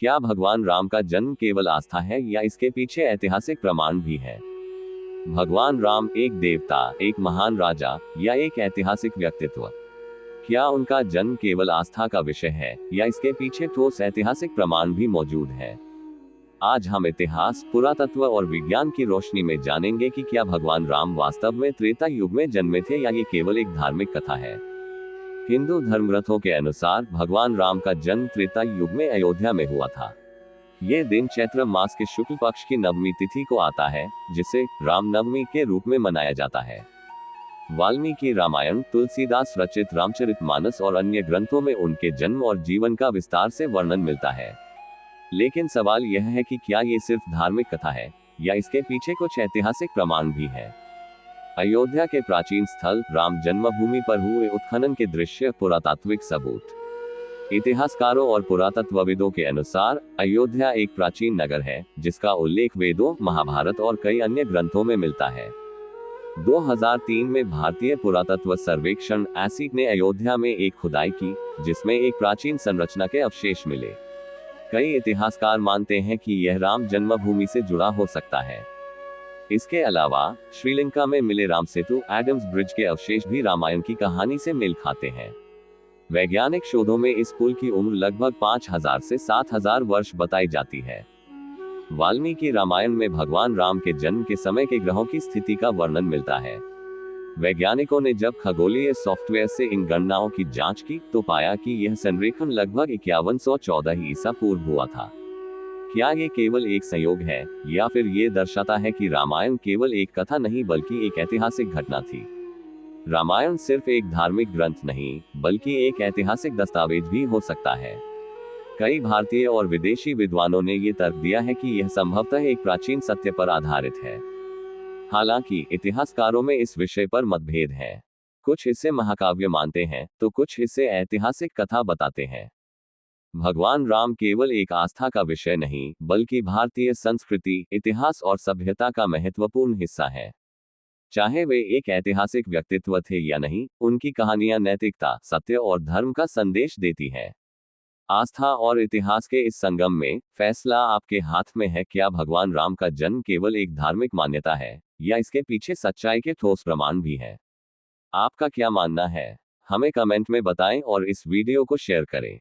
क्या भगवान राम का जन्म केवल आस्था है या इसके पीछे ऐतिहासिक प्रमाण भी है? भगवान राम एक देवता, एक महान राजा या एक ऐतिहासिक व्यक्तित्व? क्या उनका जन्म केवल आस्था का विषय है या इसके पीछे ठोस ऐतिहासिक प्रमाण भी मौजूद है? आज हम इतिहास, पुरातत्व और विज्ञान की रोशनी में जानेंगे कि क्या भगवान राम वास्तव में त्रेता युग में जन्मे थे या ये केवल एक धार्मिक कथा है। हिंदू धर्मग्रंथों के अनुसार भगवान राम का जन्म त्रेता युग में अयोध्या में हुआ था। ये दिन चैत्र मास के शुक्ल पक्ष की नवमी तिथि को आता है, जिसे रामनवमी के रूप में मनाया जाता है। वाल्मीकि रामायण, तुलसीदास रचित रामचरितमानस और अन्य ग्रंथों में उनके जन्म और जीवन का विस्तार से वर्णन मिलता है। लेकिन सवाल यह है कि क्या ये सिर्फ धार्मिक कथा है या इसके पीछे कुछ ऐतिहासिक प्रमाण भी है। अयोध्या के प्राचीन स्थल राम जन्मभूमि पर हुए उत्खनन के दृश्य पुरातात्विक सबूत। इतिहासकारों और पुरातत्वविदों के अनुसार अयोध्या एक प्राचीन नगर है, जिसका उल्लेख वेदों, महाभारत और कई अन्य ग्रंथों में मिलता है। 2003 में भारतीय पुरातत्व सर्वेक्षण एसीट ने अयोध्या में एक खुदाई की, जिसमें एक प्राचीन संरचना के अवशेष मिले। कई इतिहासकार मानते हैं कि यह राम जन्मभूमि से जुड़ा हो सकता है। इसके अलावा श्रीलंका में मिले राम सेतु, एडम्स ब्रिज के अवशेष भी रामायण की कहानी से मेल खाते हैं। वैज्ञानिक शोधों में इस पुल की उम्र लगभग 5000 से 7000 वर्ष बताई जाती है। वाल्मीकि रामायण में भगवान राम के जन्म के समय के ग्रहों की स्थिति का वर्णन मिलता है। वैज्ञानिकों ने जब खगोलीय सॉफ्टवेयर से इन गणनाओं की जांच की तो पाया कि यह संरेखन लगभग 5114 ईसा पूर्व हुआ था। क्या ये केवल एक संयोग है या फिर ये दर्शाता है कि रामायण केवल एक कथा नहीं बल्कि एक ऐतिहासिक घटना थी? रामायण सिर्फ एक धार्मिक ग्रंथ नहीं बल्कि एक ऐतिहासिक दस्तावेज भी हो सकता है। कई भारतीय और विदेशी विद्वानों ने ये तर्क दिया है कि यह संभवतः एक प्राचीन सत्य पर आधारित है। हालांकि इतिहासकारों में इस विषय पर मतभेद है। कुछ इसे महाकाव्य मानते हैं तो कुछ इसे ऐतिहासिक कथा बताते हैं। भगवान राम केवल एक आस्था का विषय नहीं बल्कि भारतीय संस्कृति, इतिहास और सभ्यता का महत्वपूर्ण हिस्सा है। चाहे वे एक ऐतिहासिक व्यक्तित्व थे या नहीं, उनकी कहानियां नैतिकता, सत्य और धर्म का संदेश देती हैं। आस्था और इतिहास के इस संगम में फैसला आपके हाथ में है। क्या भगवान राम का जन्म केवल एक धार्मिक मान्यता है या इसके पीछे सच्चाई के ठोस प्रमाण भी है? आपका क्या मानना है? हमें कमेंट में बताएं और इस वीडियो को शेयर करें।